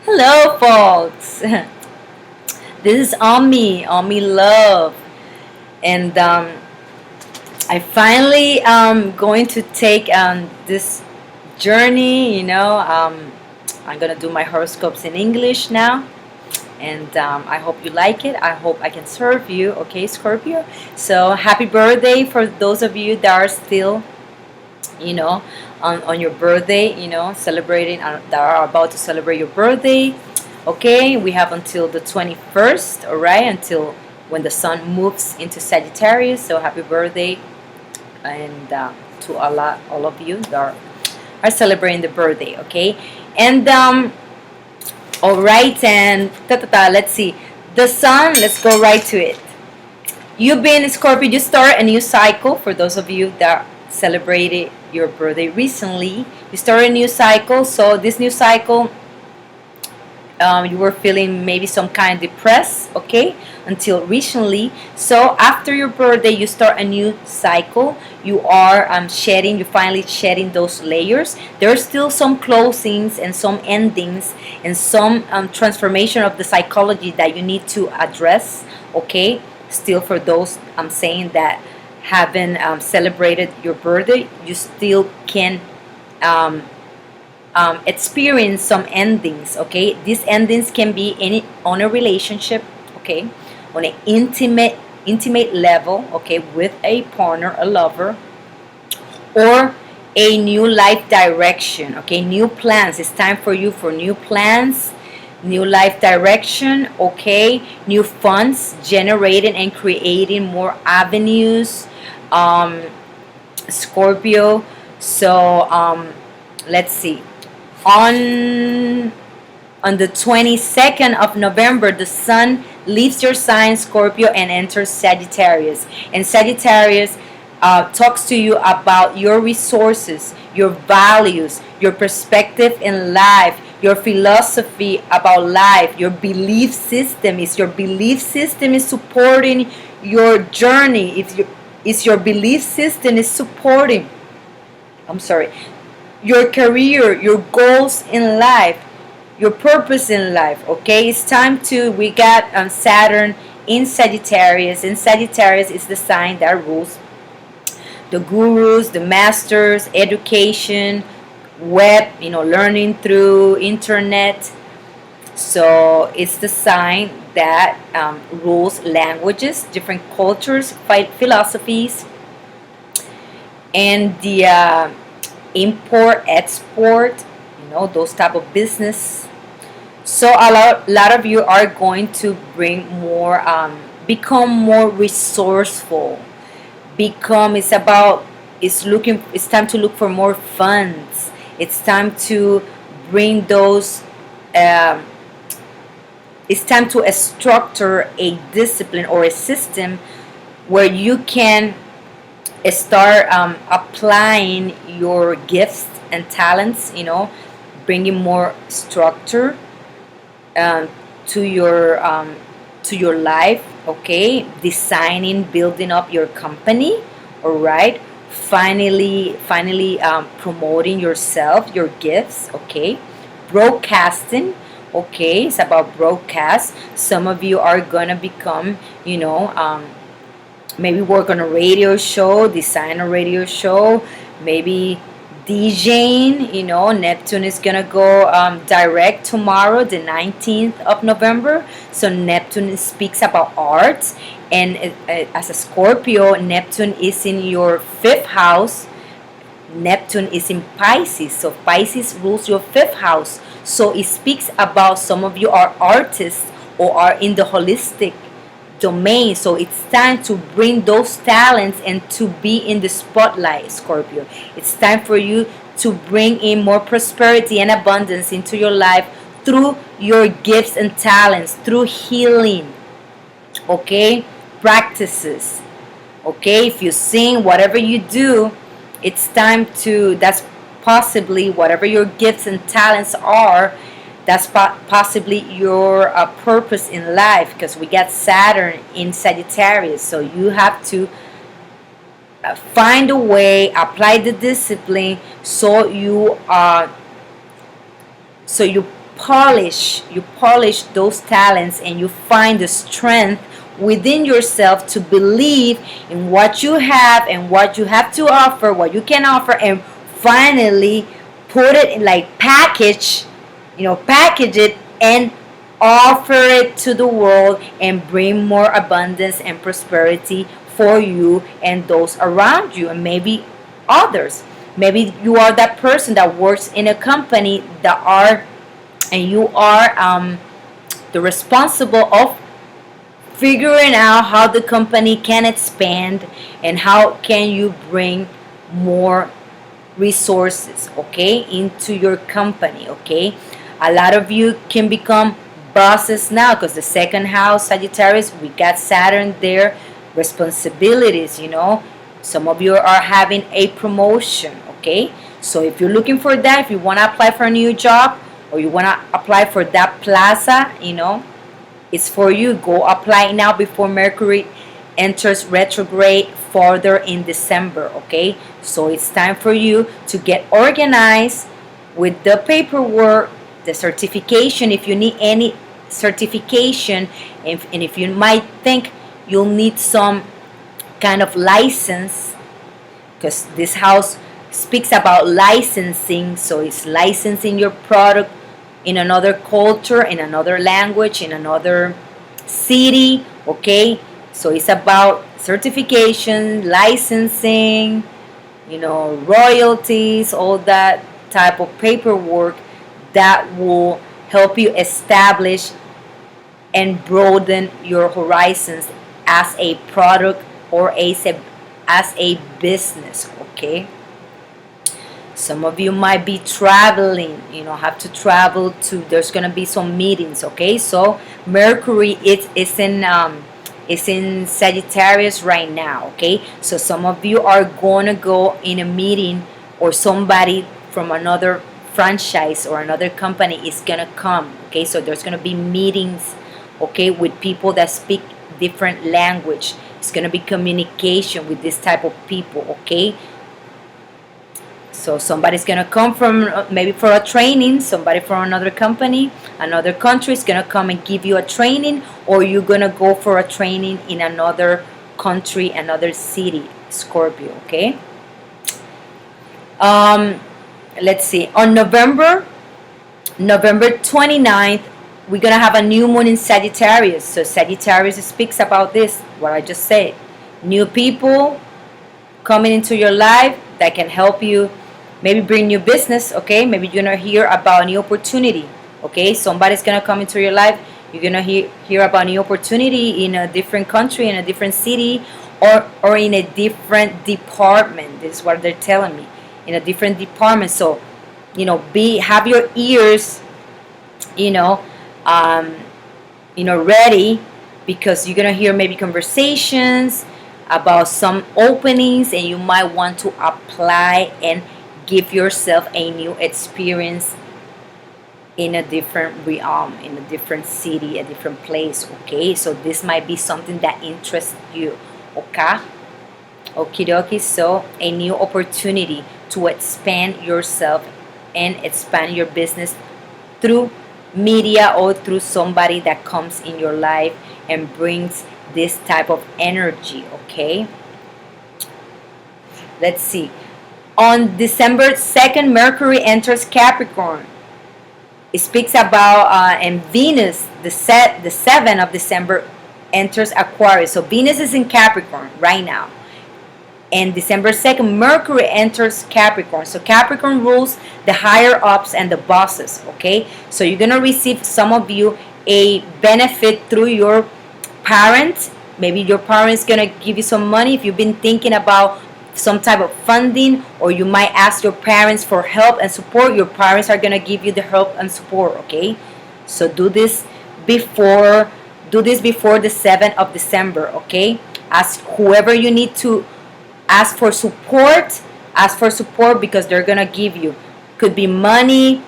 Hello, folks. This is Ami Love, and I finally going to take this journey. I'm gonna do my horoscopes in English now, and I hope you like it. I hope I can serve you. Okay, Scorpio. So happy birthday for those of you that are still, you know, on your birthday. Celebrating that are about to celebrate your birthday. Okay, we have until the 21st, all right, until when the sun moves into Sagittarius. So happy birthday, and to all of you that are celebrating the birthday, okay? And all right, and let's see. The sun, let's go right to it. You've been Scorpio, you start a new cycle. For those of you that celebrated your birthday recently, you start a new cycle. So this new cycle, you were feeling maybe some kind of depressed, okay, until recently. So after your birthday, you start a new cycle. You are you're finally shedding those layers. There are still some closings and some endings and some transformation of the psychology that you need to address, okay. Still, for those I'm saying that haven't celebrated your birthday, you still can um, experience some endings, okay. These endings can be on a relationship, okay, on an intimate level, okay, with a partner, a lover, or a new life direction, okay, new plans. It's time for you for new plans, new life direction, okay, new funds generating and creating more avenues, um, Scorpio. So let's see, on the 22nd of November, the sun leaves your sign, Scorpio, and enters Sagittarius. And Sagittarius talks to you about your resources, your values, your perspective in life, your philosophy about life, your belief system. Is your belief system is supporting your journey? Is your belief system is supporting, I'm sorry, your career, your goals in life, your purpose in life, okay. It's time to, we got Saturn in Sagittarius, and Sagittarius is the sign that rules the gurus, the masters, education, web, learning through internet. So it's the sign that rules languages, different cultures, philosophies, and the import export, those type of business. So a lot of you are going to bring more, become more resourceful, become, it's time to look for more funds. It's time to bring those, um, it's time to structure a discipline or a system where you can start applying your gifts and talents, bringing more structure um, to your life, okay, designing, building up your company, all right, finally promoting yourself, your gifts, okay, broadcasting, okay. It's about broadcast. Some of you are gonna become, maybe work on a radio show, design a radio show, maybe DJing. Neptune is gonna go direct tomorrow, the 19th of November. So Neptune speaks about arts, and as a Scorpio, Neptune is in your fifth house. Neptune is in Pisces, so Pisces rules your fifth house. So it speaks about, some of you are artists or are in the holistic domain. So it's time to bring those talents and to be in the spotlight, Scorpio. It's time for you to bring in more prosperity and abundance into your life through your gifts and talents, through healing, okay, practices, okay. If you sing, whatever you do, it's time to, that's possibly whatever your gifts and talents are, That's possibly your purpose in life, because we got Saturn in Sagittarius. So you have to find a way, apply the discipline, so you polish those talents, and you find the strength within yourself to believe in what you have and what you have to offer, what you can offer, and finally put it in, like, package it and offer it to the world, and bring more abundance and prosperity for you and those around you, and maybe others. Maybe you are that person that works in a company and you are the responsible of figuring out how the company can expand, and how can you bring more resources, okay, into your company, okay. A lot of you can become bosses now, because the second house, Sagittarius, we got Saturn there. Responsibilities, some of you are having a promotion, okay. So if you're looking for that, if you want to apply for a new job, or you want to apply for that plaza, it's for you. Go apply now before Mercury enters retrograde further in December, okay. So it's time for you to get organized with the paperwork, the certification, if you need any certification, and if you might think you'll need some kind of license, because this house speaks about licensing. So it's licensing your product in another culture, in another language, in another city, okay. So it's about certification, licensing, royalties, all that type of paperwork that will help you establish and broaden your horizons as a product, or as a business, okay. Some of you might be traveling, have to travel to, there's going to be some meetings, okay. So Mercury is in Sagittarius right now, okay. So some of you are going to go in a meeting, or somebody from another franchise or another company is going to come, okay. So there's going to be meetings, okay, with people that speak different language. It's going to be communication with this type of people, okay. So somebody's going to come from, maybe for a training, somebody from another company, another country is going to come and give you a training, or you're going to go for a training in another country, another city, Scorpio, okay. Let's see, on November 29th, we're going to have a new moon in Sagittarius. So Sagittarius speaks about this, what I just said. New people coming into your life that can help you, maybe bring new business, okay. Maybe you're going to hear about a new opportunity, okay. Somebody's going to come into your life. You're going to hear about a new opportunity in a different country, in a different city, or in a different department. This is what they're telling me. In a different department. So, have your ears, ready, because you're gonna hear maybe conversations about some openings, and you might want to apply and give yourself a new experience in a different realm, in a different city, a different place, okay. So this might be something that interests you, okay. Okie dokie. So a new opportunity to expand yourself and expand your business through media, or through somebody that comes in your life and brings this type of energy, okay. Let's see, on December 2nd, Mercury enters Capricorn. It speaks about and Venus, the 7th of December, enters Aquarius. So Venus is in Capricorn right now. And December 2nd, Mercury enters Capricorn. So Capricorn rules the higher ups and the bosses, okay. So you're gonna receive, some of you, a benefit through your parents. Maybe your parents gonna give you some money if you've been thinking about some type of funding, or you might ask your parents for help and support. Your parents are gonna give you the help and support, okay. So do this before the 7th of December, okay. Ask whoever you need to ask for support, because they're gonna give you, could be money,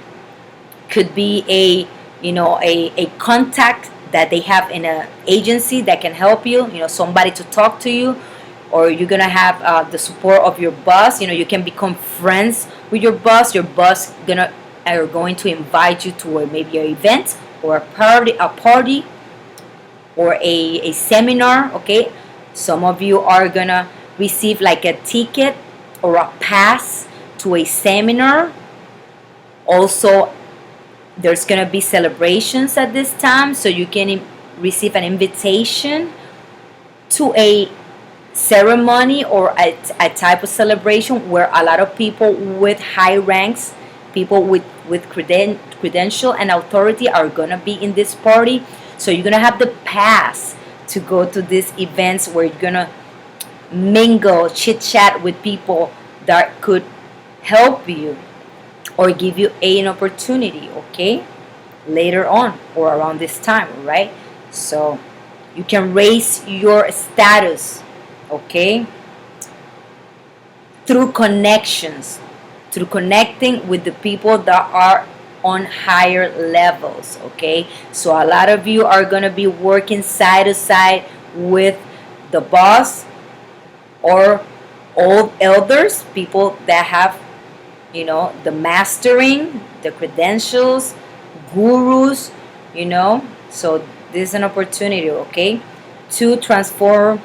Could be a, a contact that they have in an agency that can help you, somebody to talk to you. Or you're gonna have the support of your boss. You can become friends with your boss. Your boss are going to invite you to maybe an event or a party or a seminar. Okay, some of you are gonna receive like a ticket or a pass to a seminar. Also, there's gonna be celebrations at this time, so you can receive an invitation to a ceremony or a type of celebration where a lot of people with high ranks, people with credential and authority are gonna be in this party. So you're gonna have the pass to go to these events where you're gonna mingle, chit chat with people that could help you or give you an opportunity, okay, later on or around this time, right? So you can raise your status, okay, through connections, through connecting with the people that are on higher levels, okay? So a lot of you are going to be working side to side with the boss or old elders, people that have, the mastering, the credentials, gurus, so this is an opportunity, okay, to transform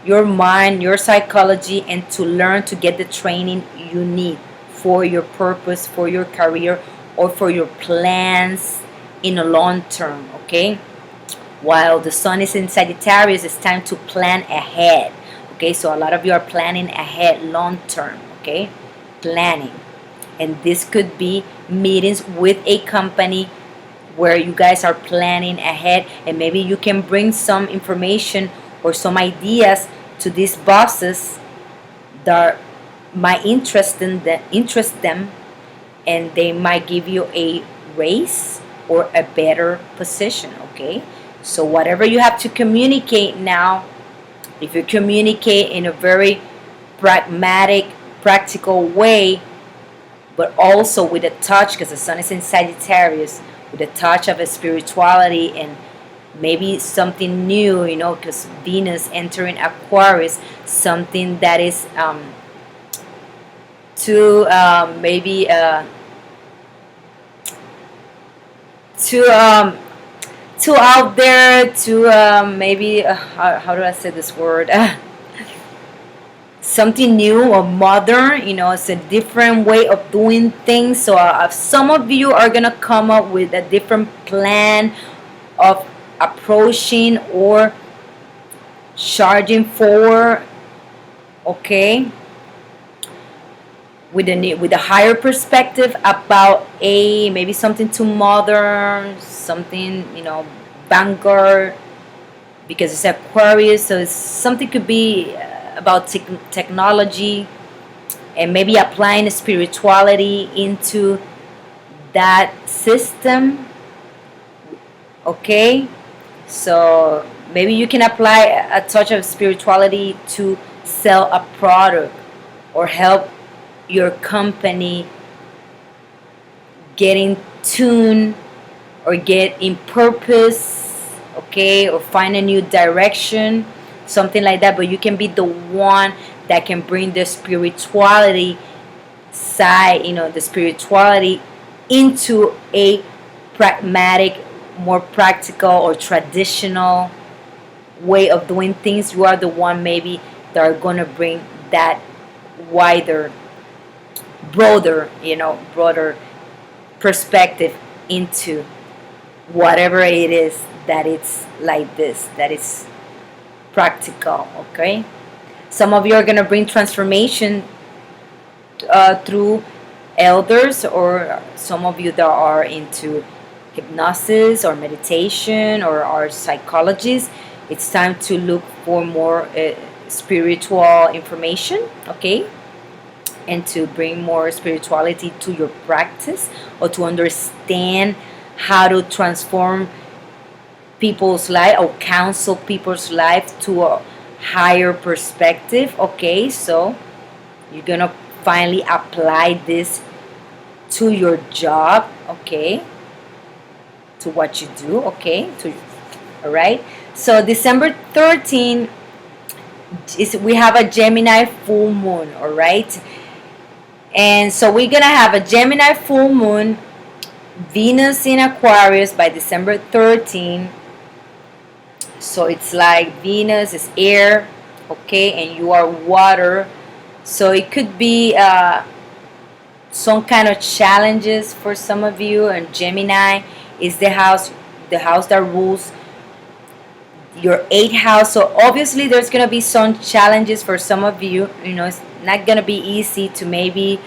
your mind, your psychology, and to learn to get the training you need for your purpose, for your career, or for your plans in the long term, okay? While the sun is in Sagittarius, it's time to plan ahead, okay? So a lot of you are planning ahead long term, okay? Planning. And this could be meetings with a company where you guys are planning ahead, and maybe you can bring some information or some ideas to these bosses that might interest them, and they might give you a raise or a better position, okay? So whatever you have to communicate now, if you communicate in a very pragmatic, practical way, but also with a touch, because the sun is in Sagittarius, with a touch of a spirituality and maybe something new, because Venus entering Aquarius, something that is too maybe too out there, too maybe how do I say this word? Something new or modern, it's a different way of doing things. So some of you are gonna come up with a different plan of approaching or charging forward, okay, with a higher perspective about maybe something too modern, something, vanguard, because it's Aquarius, so something could be about technology, and maybe applying spirituality into that system, okay? So maybe you can apply a touch of spirituality to sell a product or help your company get in tune or get in purpose, okay, or find a new direction, something like that. But you can be the one that can bring the spirituality side, the spirituality into a pragmatic, more practical or traditional way of doing things. You are the one maybe that are going to bring that wider, broader perspective into whatever it is that it's like this, that it's practical, okay? Some of you are going to bring transformation through elders, or some of you that are into hypnosis or meditation or are psychologists. It's time to look for more spiritual information, okay, and to bring more spirituality to your practice, or to understand how to transform people's life or counsel people's life to a higher perspective, okay? So you're gonna finally apply this to your job, okay? to what you do, okay? All right. So December 13 is we have a Gemini full moon, all right? And so we're gonna have a Gemini full moon, Venus in Aquarius by December 13. So it's like Venus is air, okay, and you are water. So it could be some kind of challenges for some of you. And Gemini is the house that rules your eighth house. So obviously there's gonna be some challenges for some of you. You know, it's not gonna be easy to maybe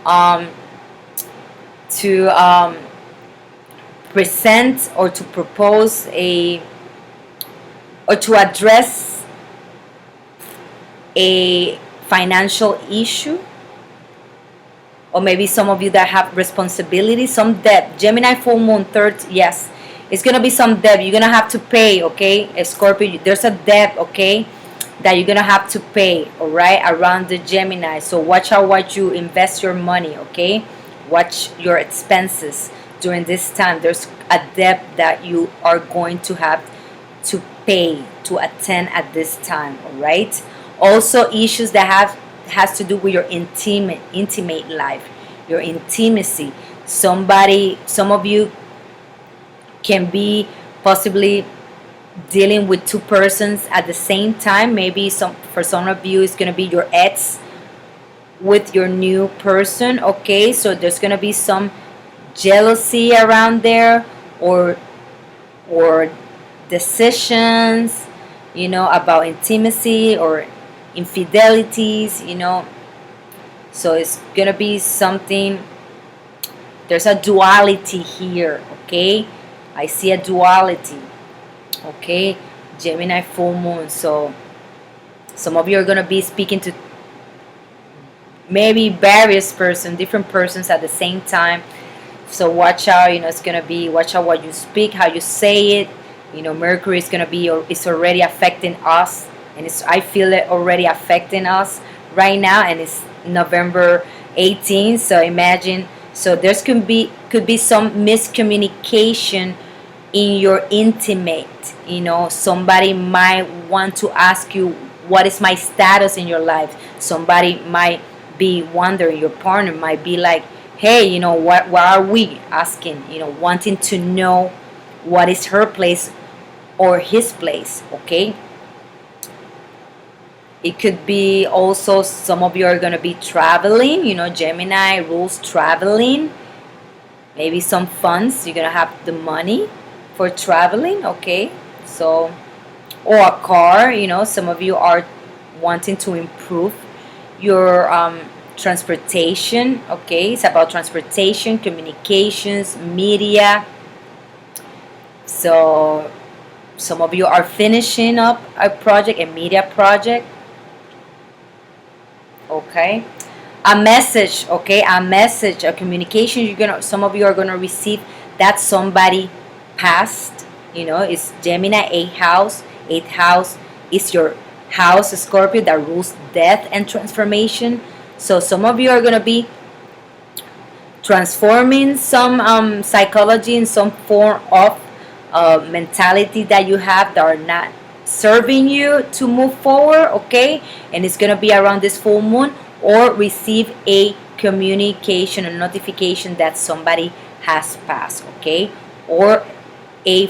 um, to present or to propose a or to address a financial issue, or maybe some of you that have responsibility, some debt. Gemini full moon third, yes, it's gonna be some debt you're gonna have to pay, okay? Scorpio, there's a debt, okay, that you're gonna have to pay, all right, around the Gemini. So watch out what you invest your money, okay? Watch your expenses during this time. There's a debt that you are going to have to pay to attend at this time, all right? Also issues that has to do with your intimate life, your intimacy. Some of you can be possibly dealing with two persons at the same time. Maybe for some of you it's going to be your ex with your new person, okay? So there's going to be some jealousy around there, or decisions, you know, about intimacy or infidelities, you know. So it's going to be something, there's a duality here, okay? I see a duality, okay? Gemini full moon. So some of you are going to be speaking to maybe various persons, different persons at the same time. So watch out, you know, it's going to be, watch out what you speak, how you say it. You know, Mercury is going to be, it's already affecting us, and I feel it already affecting us right now, and it's November 18th. So imagine, so there's could be some miscommunication in your intimate, you know. Somebody might want to ask you, what is my status in your life? Somebody might be wondering, your partner might be like, hey, you know, what are we asking, you know, wanting to know what is her place or his place, okay? It could be also some of you are going to be traveling, you know, Gemini rules traveling. Maybe some funds, you're going to have the money for traveling, okay? So, or a car, you know, some of you are wanting to improve your transportation, okay? It's about transportation, communications, media. So some of you are finishing up a project, a media project, okay? A message, okay? A message, a communication, some of you are gonna receive that somebody passed, you know. It's Gemini eighth house is your house, Scorpio, that rules death and transformation. So some of you are gonna be transforming some psychology in some form of mentality that you have that are not serving you to move forward, okay? And it's gonna be around this full moon, or receive a communication, a notification that somebody has passed, okay? Or a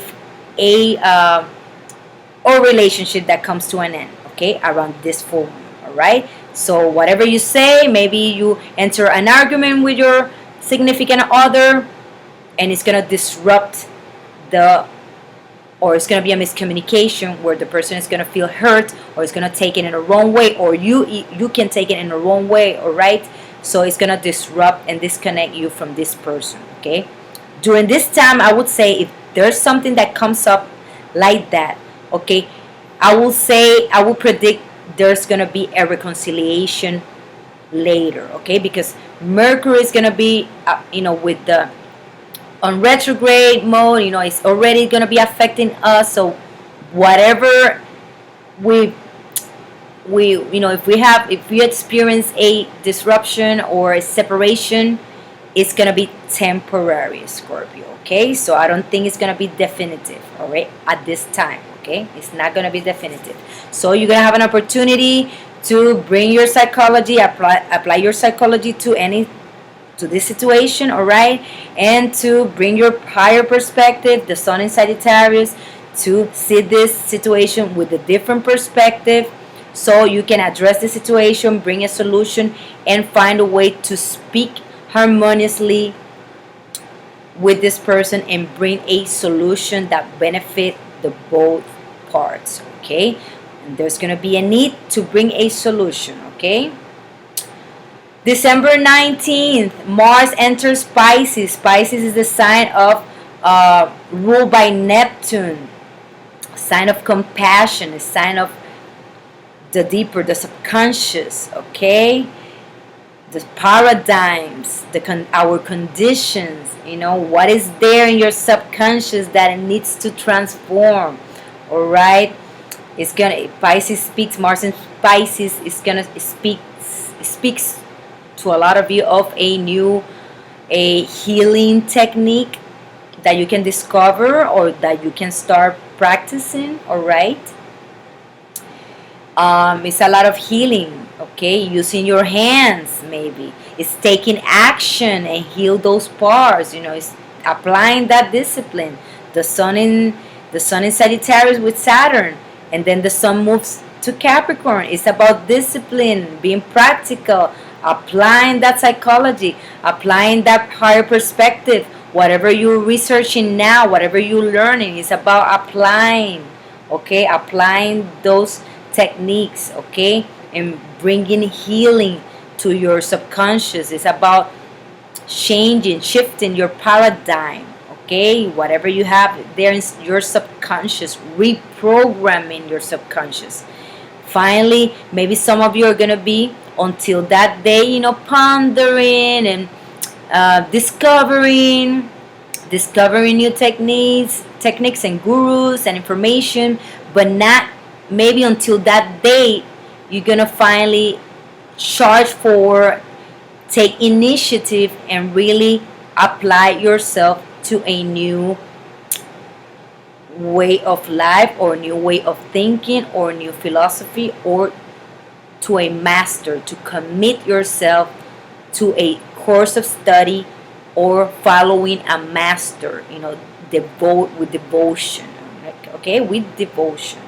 or relationship that comes to an end, okay, around this full moon, all right? So whatever you say, maybe you enter an argument with your significant other, and it's gonna disrupt or it's gonna be a miscommunication where the person is gonna feel hurt, or it's gonna take it in the wrong way, or you can take it in the wrong way, all right? So it's gonna disrupt and disconnect you from this person, okay? During this time, I would say, if there's something that comes up like that, okay, I will predict there's gonna be a reconciliation later, okay? Because Mercury is gonna be you know, with the on retrograde mode, you know, it's already gonna be affecting us. So whatever we you know, if we experience a disruption or a separation it's gonna be temporary, Scorpio. Okay, so I don't think it's gonna be definitive. All right, at this time. Okay, it's not gonna be definitive. So you're gonna have an opportunity to bring your psychology, apply your psychology to this situation, all right, and to bring your higher perspective, the sun in Sagittarius, to see this situation with a different perspective, so you can address the situation, bring a solution, and find a way to speak harmoniously with this person and bring a solution that benefit the both parts. Okay, and there's going to be a need to bring a solution. Okay, December 19th, Mars enters Pisces. Pisces is the sign of ruled by Neptune, a sign of compassion, a sign of the deeper, the subconscious. Okay, the paradigms, our conditions, what is there in your subconscious that it needs to transform. All right, Pisces speaks, Mars in Pisces is gonna speaks to a lot of you of a healing technique that you can discover or that you can start practicing. All right, it's a lot of healing. Okay, using your hands, maybe it's taking action and heal those parts. It's applying that discipline. The sun in Sagittarius with Saturn, and then the sun moves to Capricorn. It's about discipline, being practical, applying that psychology, applying that higher perspective. Whatever you're researching now, whatever you're learning, it's about applying. Okay, applying those techniques. Okay, and bringing healing to your subconscious. It's about shifting your paradigm. Okay, whatever you have there in your subconscious, reprogramming your subconscious. Finally, maybe some of you are gonna be until that day, pondering and discovering new techniques and gurus and information, but not maybe until that day you're gonna finally charge forward, take initiative, and really apply yourself to a new way of life or new way of thinking or new philosophy, or to a master, to commit yourself to a course of study or following a master, devote with devotion. Okay, with devotion,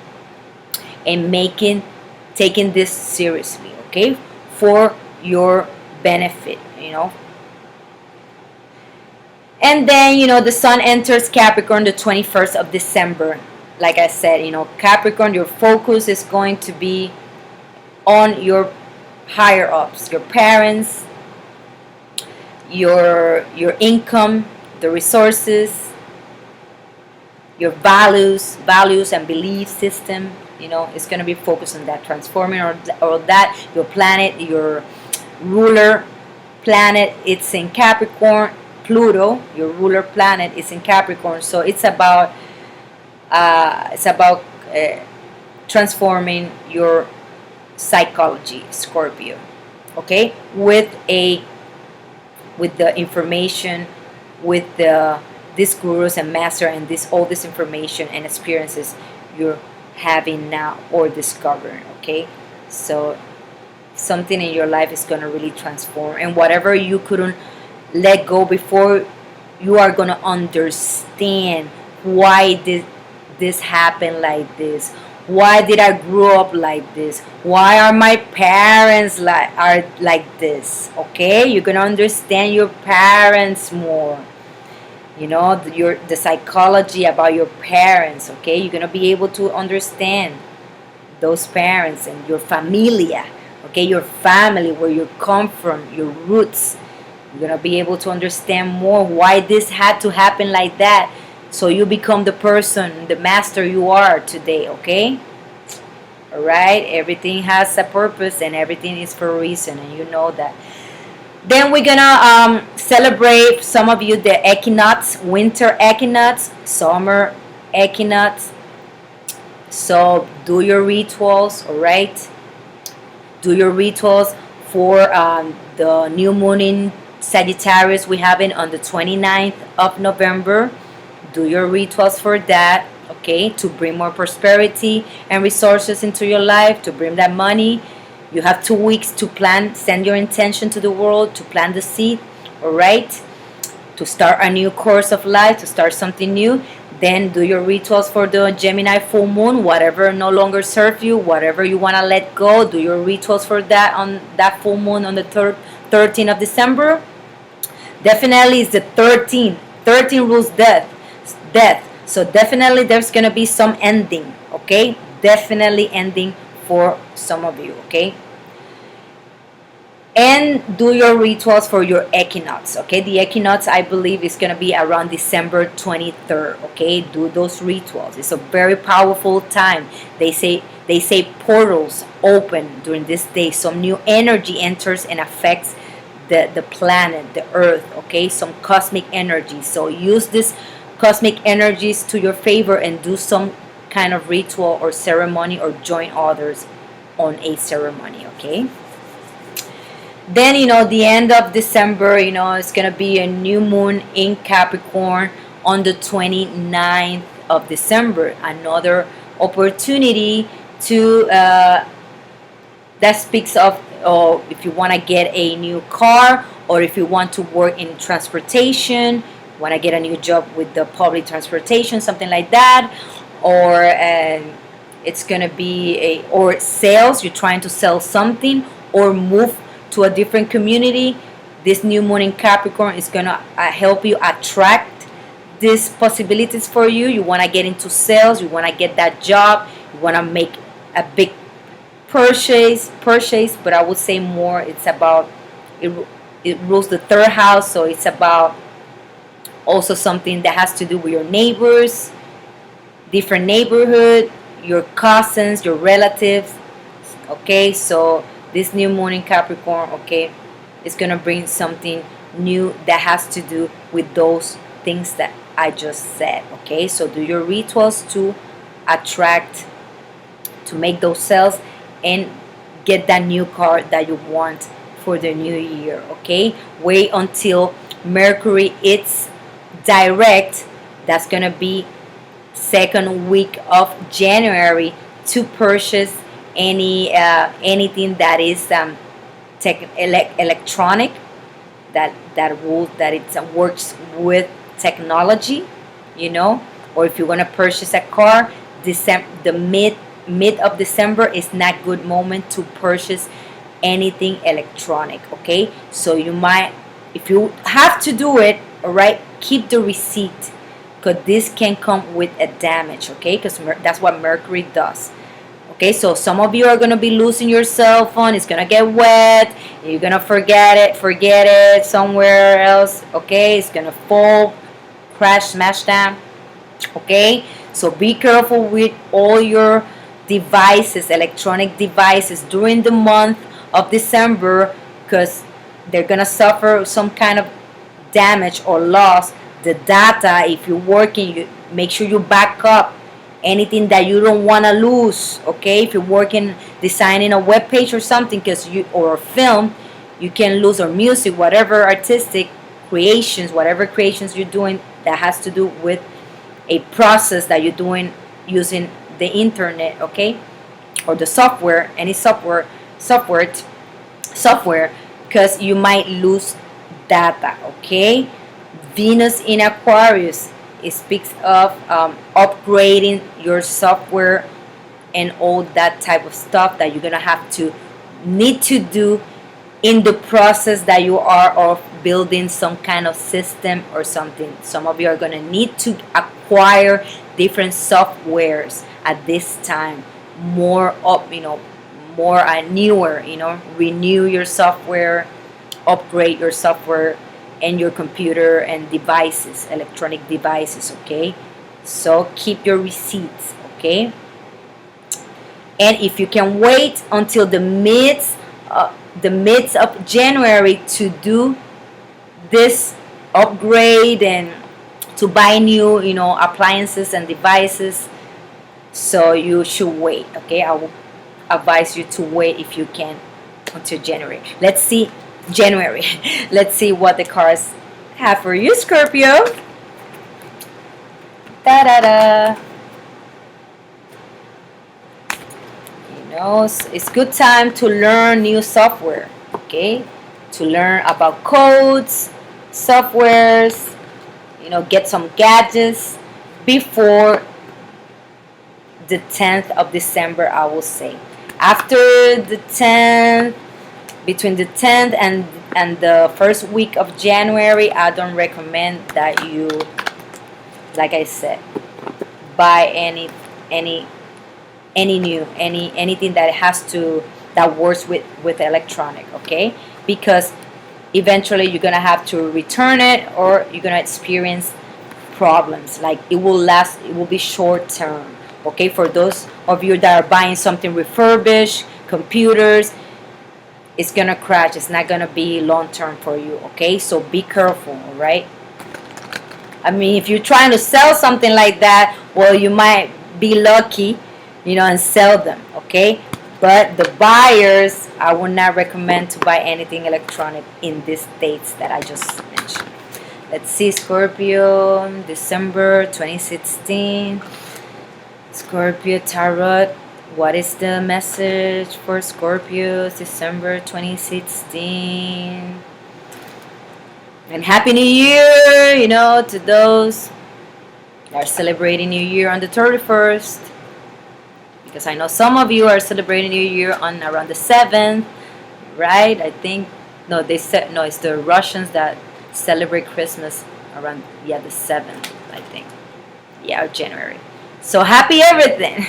and taking this seriously. Okay, for your benefit. And then, the sun enters Capricorn the 21st of December. Like I said, Capricorn, your focus is going to be on your higher ups, your parents, your income, the resources, your values and belief system. It's going to be focused on that, transforming or that. Your planet, your ruler planet, it's in Capricorn. Pluto, your ruler planet, is in Capricorn. So it's about transforming your psychology, Scorpio. Okay, with the information, with these gurus and master, and all this information and experiences you're having now or discovering. Okay, so something in your life is going to really transform, and whatever you couldn't let go before, you are going to understand why this happened like this. Why did I grow up like this? Why are my parents are like this? Okay, you're gonna understand your parents more. The psychology about your parents. Okay, you're gonna be able to understand those parents and your familia. Okay, your family, where you come from, your roots. You're gonna be able to understand more why this had to happen like that, so you become the person, the master you are today. Okay, all right, everything has a purpose and everything is for a reason, and you know that. Then we're gonna celebrate, some of you, the equinox, winter equinox, summer equinox. So do your rituals. All right, do your rituals for the new moon in Sagittarius, we have it on the 29th of November. Do your rituals for that, okay, to bring more prosperity and resources into your life, to bring that money. You have 2 weeks to plan, send your intention to the world, to plant the seed, all right, to start a new course of life, to start something new. Then do your rituals for the Gemini full moon, whatever no longer serves you, whatever you want to let go. Do your rituals for that on that full moon on the 13th of December. Definitely it's the 13. 13 rules death. So definitely there's gonna be some ending, okay? Definitely ending for some of you, okay? And do your rituals for your equinox, okay? The equinox, I believe, is gonna be around December 23rd, okay? Do those rituals. It's a very powerful time. They say portals open during this day. Some new energy enters and affects the planet, the earth, okay? Some cosmic energy. So use this cosmic energies to your favor and do some kind of ritual or ceremony, or join others on a ceremony, okay? Then, the end of December, it's going to be a new moon in Capricorn on the 29th of December. Another opportunity to, that speaks of, if you want to get a new car, or if you want to work in transportation, want to get a new job with the public transportation, something like that. Or it's going to be or sales, you're trying to sell something or move to a different community. This new moon in Capricorn is going to help you attract these possibilities for you. You want to get into sales, you want to get that job, you want to make a big purchase, but I would say more it's about it rules the third house, so it's about also something that has to do with your neighbors, different neighborhood, your cousins, your relatives, okay? So this new moon in Capricorn, okay, is gonna bring something new that has to do with those things that I just said, okay? So do your rituals to attract, to make those sales and get that new car that you want for the new year, okay? Wait until Mercury it's direct. That's gonna be second week of January to purchase anything that is electronic, that it works with technology, or if you want to purchase a car. The mid of December is not good moment to purchase anything electronic, okay? So you might, if you have to do it, all right, keep the receipt, because this can come with a damage, okay? Because that's what Mercury does. Okay, so some of you are gonna be losing your cell phone. It's gonna get wet. You're gonna forget it somewhere else. Okay, it's gonna fall, crash, smash down. Okay, so be careful with all your devices, electronic devices, during the month of December, because they're gonna suffer some kind of damage or loss. The data, if you're working, you make sure you back up anything that you don't want to lose, okay? If you're working designing a web page or something, or a film, you can lose, or music, whatever artistic creations, whatever creations you're doing that has to do with a process that you're doing using the internet, okay? Or the software, any software, because you might lose data, okay? Venus in Aquarius, it speaks of upgrading your software and all that type of stuff that you're gonna need to do in the process that you are of building some kind of system or something. Some of you are gonna need to acquire different softwares at this time, more newer, renew your software, upgrade your software and your computer and devices, electronic devices, okay? So keep your receipts, okay? And if you can wait until the midst of January to do this upgrade and to buy new, appliances and devices, so you should wait, okay? I will advise you to wait if you can until January. Let's see January. Let's see what the cards have for you, Scorpio. Da da da. It's good time to learn new software. Okay, to learn about codes, softwares. Get some gadgets before the 10th of December, I will say. After the 10th, between the 10th and the first week of January, I don't recommend that you, like I said, buy any anything that works with electronic, okay? Because eventually you're gonna have to return it, or you're gonna experience problems. Like it will be short term, okay? For those of you that are buying something refurbished, computers, it's gonna crash. It's not gonna be long term for you, okay? So be careful, all right? I mean, if you're trying to sell something like that, well, you might be lucky, and sell them, okay? But the buyers, I would not recommend to buy anything electronic in these dates that I just mentioned. Let's see, Scorpio, December 2016. Scorpio Tarot, what is the message for Scorpio, December 2016? And Happy New Year, to those that are celebrating New Year on the 31st. Because I know some of you are celebrating New Year on around the 7th, right? I think, no, it's the Russians that celebrate Christmas around, the 7th, I think. Yeah, January. So happy everything.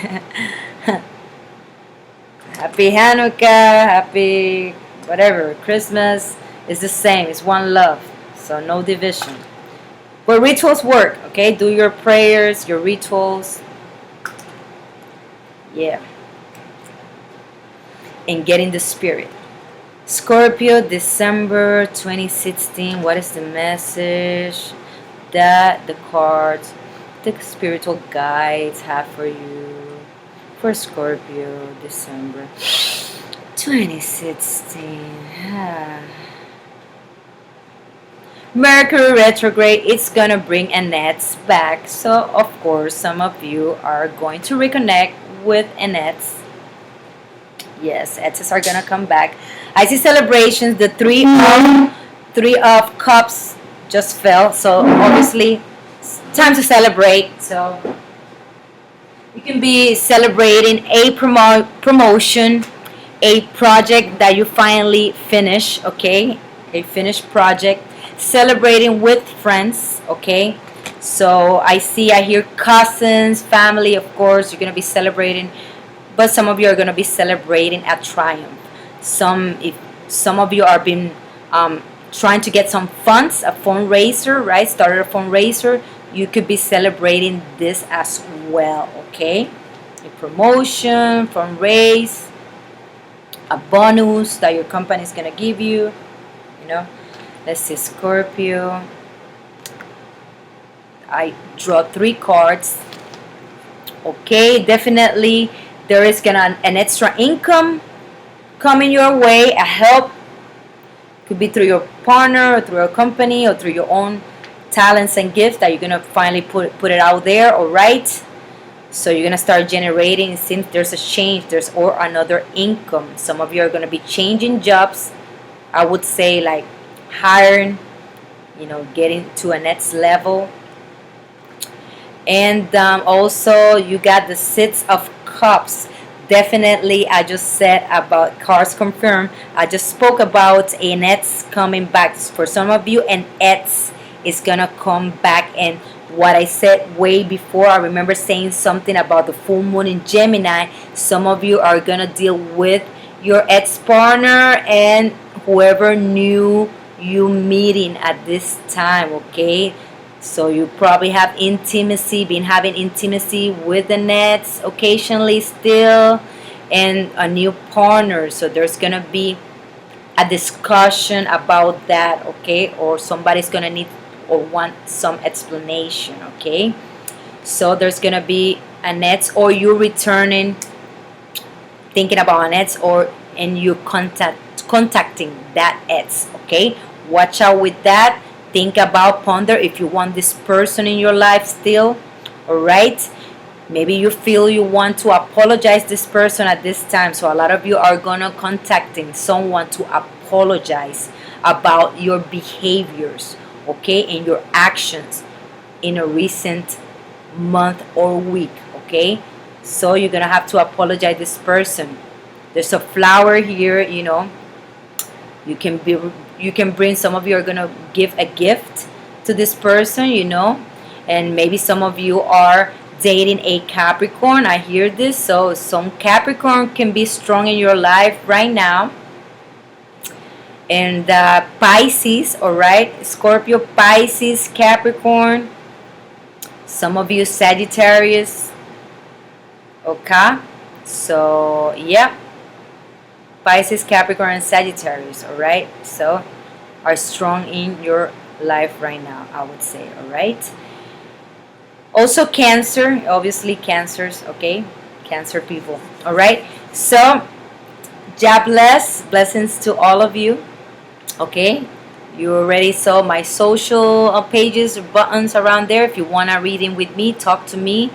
Happy Hanukkah, happy whatever. Christmas is the same. It's one love. So no division. But rituals work, okay? Do your prayers, your rituals. Yeah. And get in the spirit. Scorpio, December 2016. What is the message that the cards, the spiritual guides have for you? For Scorpio, December 2016. Mercury retrograde, it's gonna bring Annette's back. So of course some of you are going to reconnect with Annette's. Yes, exes are gonna come back. I see celebrations. The three of cups just fell, so obviously it's time to celebrate. So you can be celebrating a promotion, a project that you finally finish, okay? A finished project. Celebrating with friends, okay? So I hear cousins, family, of course, you're going to be celebrating, but some of you are going to be celebrating a triumph. Some of you are been trying to get some funds, a fundraiser, right? Started a fundraiser. You could be celebrating this as well, okay? A promotion, fundraise, a bonus that your company is going to give you, Let's see, Scorpio. I draw 3 cards. Okay, definitely there is gonna an extra income coming your way, a help. Could be through your partner or through your company or through your own talents and gifts that you're gonna finally put it out there, all right? So you're gonna start generating, since there's a change, or another income. Some of you are gonna be changing jobs. I would say like hiring, getting to a next level. And also you got the 6 of Cups. Definitely, I just said about cards confirmed. I just spoke about an ex coming back. For some of you, an ex is gonna come back. And what I said way before, I remember saying something about the full moon in Gemini. Some of you are gonna deal with your ex-partner and whoever new you meeting at this time, okay? So you probably have been having intimacy with the nets occasionally still, and a new partner. So there's gonna be a discussion about that, okay? Or somebody's gonna need or want some explanation, okay? So there's gonna be a nets, or you returning, thinking about a nets, and you contacting that ex. Okay, watch out with that. Think about, ponder if you want this person in your life still. All right, maybe you feel you want to apologize this person at this time, so a lot of you are gonna contacting someone to apologize about your behaviors, okay, and your actions in a recent month or week. Okay, so you're gonna have to apologize this person. There's a flower here, you know. You can bring, some of you are gonna give a gift to this person, you know, and maybe some of you are dating a Capricorn. I hear this, so some Capricorn can be strong in your life right now. And Pisces, all right, Scorpio, Pisces, Capricorn, some of you Sagittarius. Okay, so yeah, Pisces, Capricorn, and Sagittarius, all right, so are strong in your life right now, I would say. All right, also Cancer, obviously Cancers, okay, Cancer people. All right, so God bless, blessings to all of you. Okay, you already saw my social pages, buttons around there. If you want a reading with me, talk to me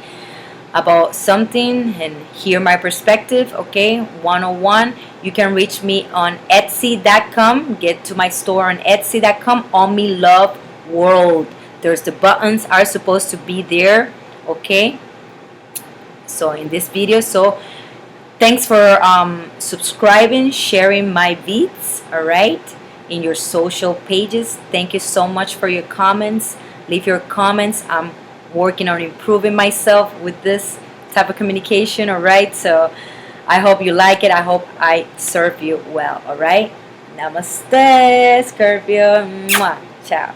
about something and hear my perspective, okay, 101. You can reach me on Etsy.com. Get to my store on Etsy.com. On Me Love World. There's the buttons are supposed to be there, okay. So in this video, so thanks for subscribing, sharing my vids, all right, in your social pages. Thank you so much for your comments. Leave your comments. I'm working on improving myself with this type of communication, all right. So I hope you like it. I hope I serve you well, all right. Namaste, Scorpio. Mwah. Ciao.